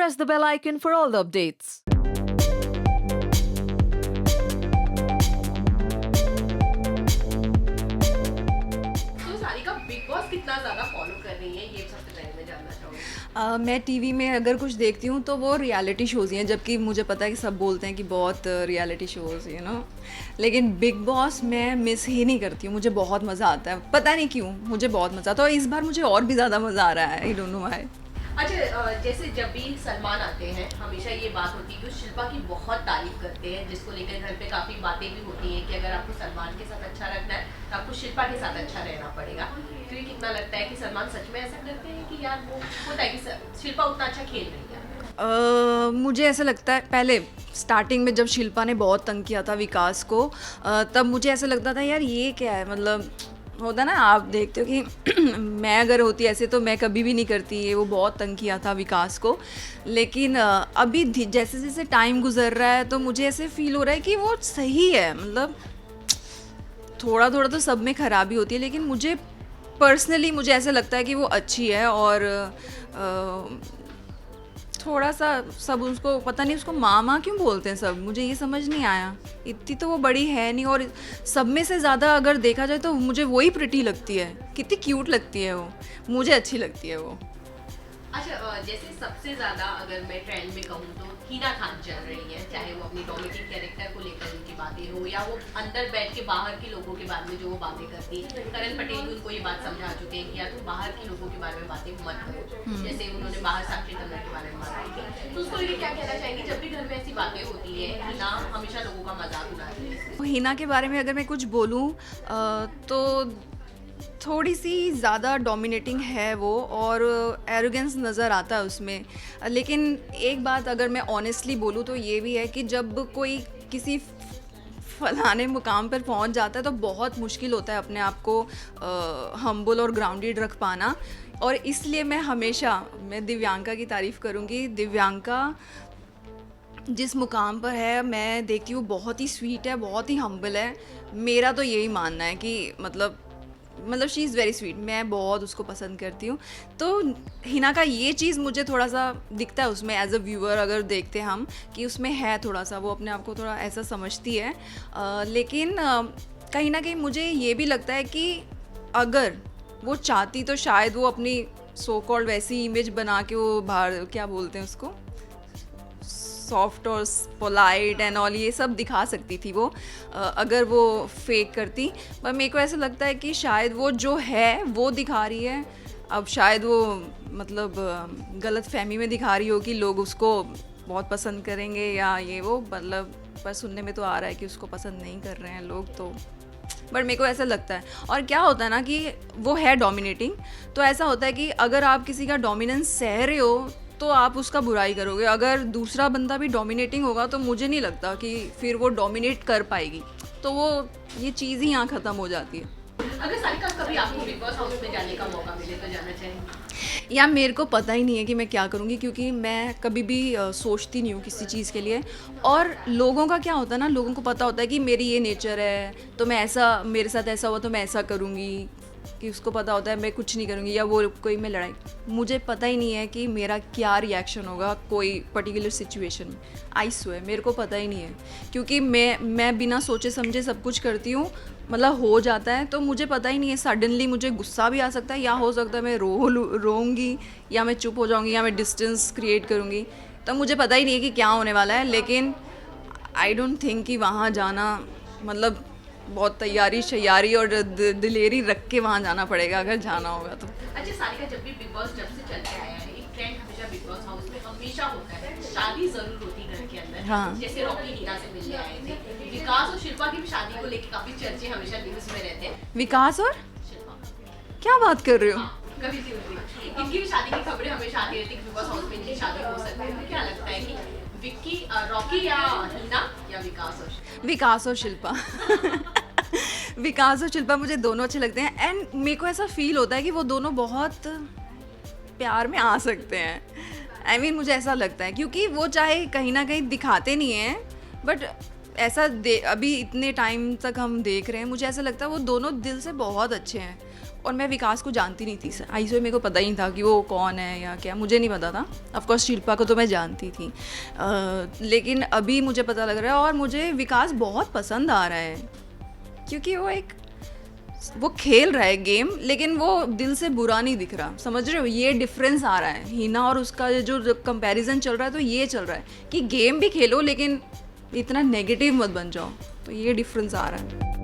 press the bell icon for all the updates. तो Sarika big boss कितना ज़्यादा follow कर रही है, ये सबसे पहले मैं जानना चाहूँगी। मैं टीवी में अगर कुछ देखती हूँ तो वो रियलिटी शोज़ ही हैं, जबकि मुझे पता है कि सब बोलते हैं कि बहुत रियलिटी शोज़ लेकिन बिग बॉस मैं मिस ही नहीं करती हूँ। मुझे बहुत मज़ा आता है, पता नहीं क्यों मुझे बहुत मज़ा आता है और इस बार मुझे और भी ज़्यादा मज़ा आ रहा है। I don't know why. अच्छा, जैसे जब भी सलमान आते हैं हमेशा ये बात होती है कि वो शिल्पा की बहुत तारीफ करते हैं, जिसको लेकर घर पे काफ़ी बातें भी होती हैं कि अगर आपको सलमान के साथ अच्छा रखना है तो आपको शिल्पा के साथ अच्छा रहना पड़ेगा। फिर कितना लगता है कि सलमान सच में ऐसा करते हैं कि यार वो होता है कि शिल्पा उतना अच्छा खेल रही है? मुझे ऐसा लगता है पहले स्टार्टिंग में जब शिल्पा ने बहुत तंग किया था विकास को, तब मुझे ऐसा लगता था यार ये क्या है, मतलब होता ना, आप देखते हो कि मैं अगर होती ऐसे तो मैं कभी भी नहीं करती ये। वो बहुत तंग किया था विकास को, लेकिन अभी जैसे जैसे टाइम गुजर रहा है तो मुझे ऐसे फील हो रहा है कि वो सही है। मतलब थोड़ा थोड़ा तो सब में खराबी होती है, लेकिन मुझे पर्सनली मुझे ऐसा लगता है कि वो अच्छी है। और थोड़ा सा सब उसको पता नहीं उसको मामा क्यों बोलते हैं सब, मुझे ये समझ नहीं आया। इतनी तो वो बड़ी है नहीं, और सब में से ज़्यादा अगर देखा जाए तो मुझे वही प्रिटी लगती है। कितनी क्यूट लगती है वो, मुझे अच्छी लगती है वो। अच्छा, जैसे सबसे ज़्यादा अगर मैं ट्रेंड में कहूँ तो हिना खान चल रही है, चाहे वो अपनी डोमिनेटिंग कैरेक्टर को लेकर उनकी बातें हो या वो अंदर बैठ के बाहर के लोगों के बारे में जो वो बातें करती है। करण पटेल भी उनको ये बात समझा चुके हैं कि यार तुम बाहर के लोगों के बारे में बातें मत करो, जैसे उन्होंने बाहर साक्षी तन्वर के बारे में बात की थी। तो उसको लेकर क्या कहना चाहेंगे, जब भी घर में ऐसी बातें होती है हिना हमेशा लोगों का मजाक उड़ाती है। हिना के बारे में अगर मैं कुछ बोलूँ तो थोड़ी सी ज़्यादा डोमिनेटिंग है वो, और एरोगेंस नज़र आता है उसमें। लेकिन एक बात अगर मैं ऑनेस्टली बोलूँ तो ये भी है कि जब कोई किसी फलाने मुकाम पर पहुंच जाता है तो बहुत मुश्किल होता है अपने आप को हम्बल और ग्राउंडेड रख पाना। और इसलिए मैं दिव्यांका की तारीफ़ करूँगी। दिव्यांका जिस मुकाम पर है मैं देखती हूँ बहुत ही स्वीट है, बहुत ही हम्बल है। मेरा तो यही मानना है कि मतलब शी इज़ वेरी स्वीट, मैं बहुत उसको पसंद करती हूँ। तो हिना का ये चीज़ मुझे थोड़ा सा दिखता है उसमें, एज अ व्यूअर अगर देखते हैं हम कि उसमें है थोड़ा सा, वो अपने आप को थोड़ा ऐसा समझती है। लेकिन कहीं ना कहीं मुझे ये भी लगता है कि अगर वो चाहती तो शायद वो अपनी सो कॉल्ड वैसी इमेज बना के वो बाहर क्या बोलते हैं उसको, सॉफ्ट और पोलाइट एंड ऑल, ये सब दिखा सकती थी वो अगर वो फेक करती। पर मेरे को ऐसा लगता है कि शायद वो जो है वो दिखा रही है। अब शायद वो मतलब गलत फहमी में दिखा रही हो कि लोग उसको बहुत पसंद करेंगे या ये वो, मतलब पर सुनने में तो आ रहा है कि उसको पसंद नहीं कर रहे हैं लोग। तो बट मेरे को ऐसा लगता है, और क्या होता है ना कि वो है डोमिनेटिंग, तो ऐसा होता है कि अगर आप किसी का डोमिनेंस सह रहे हो तो आप उसका बुराई करोगे। अगर दूसरा बंदा भी डोमिनेटिंग होगा तो मुझे नहीं लगता कि फिर वो डोमिनेट कर पाएगी, तो वो ये चीज़ ही यहाँ ख़त्म हो जाती है। अगर सारिका कभी आपको बिग बॉस हाउस में जाने का मौका मिले तो जाना चाहेंगे? या मेरे को पता ही नहीं है कि मैं क्या करूँगी, क्योंकि मैं कभी भी सोचती नहीं हूँ किसी चीज़ के लिए। और लोगों का क्या होता है ना, लोगों को पता होता है कि मेरी ये नेचर है तो मैं ऐसा, मेरे साथ ऐसा हुआ तो मैं ऐसा करूँगी, कि उसको पता होता है मैं कुछ नहीं करूँगी, या वो कोई मैं लड़ाई, मुझे पता ही नहीं है कि मेरा क्या रिएक्शन होगा कोई पर्टिकुलर सिचुएशन में। आई स्वेयर मेरे को पता ही नहीं है, क्योंकि मैं बिना सोचे समझे सब कुछ करती हूँ, मतलब हो जाता है। तो मुझे पता ही नहीं है, सडनली मुझे गुस्सा भी आ सकता है, या हो सकता है मैं रोऊंगी, या मैं चुप हो जाऊँगी, या मैं डिस्टेंस क्रिएट करूँगी। तो मुझे पता ही नहीं है कि क्या होने वाला है। लेकिन आई डोंट थिंक कि वहाँ जाना, मतलब बहुत तैयारी और दिलेरी रख के वहाँ जाना पड़ेगा अगर जाना होगा तो। अच्छा सारिका, जब भी बिग बॉस जब से चल के आया है, एक ट्रेंड हमेशा बिग बॉस हाउस में हमेशा होता है, शादी जरूर होती घर के अंदर। हाँ। जैसे रॉकी हीना से मिलने आए थे, विकास और शिल्पा की भी शादी को लेकर काफी चर्चे हमेशा न्यूज में रहते हैं। विकास और शिल्पा, क्या बात कर रहे हो? हाँ, कभी सी होती इनकी भी शादी की खबरें हमेशा आती रहती है कि बिग बॉस हाउस में इनकी शादी हो सकती है। तो क्या लगता है कि रॉकी या हीना या विकास और शिल्पा? विकास और शिल्पा मुझे दोनों अच्छे लगते हैं, एंड मेरे को ऐसा फील होता है कि वो दोनों बहुत प्यार में आ सकते हैं। आई मीन मुझे ऐसा लगता है, क्योंकि वो चाहे कहीं ना कहीं दिखाते नहीं हैं, बट ऐसा अभी इतने टाइम तक हम देख रहे हैं, मुझे ऐसा लगता है वो दोनों दिल से बहुत अच्छे हैं। और मैं विकास को जानती नहीं थी सर, आई से मेरे को पता ही नहीं था कि वो कौन है या क्या, मुझे नहीं पता था। ऑफकोर्स शिल्पा को तो मैं जानती थी, लेकिन अभी मुझे पता लग रहा है और मुझे विकास बहुत पसंद आ रहा है, क्योंकि वो खेल रहा है गेम, लेकिन वो दिल से बुरा नहीं दिख रहा, समझ रहे हो? ये डिफरेंस आ रहा है हिना और उसका जो कंपैरिजन चल रहा है, तो ये चल रहा है कि गेम भी खेलो लेकिन इतना नेगेटिव मत बन जाओ, तो ये डिफरेंस आ रहा है।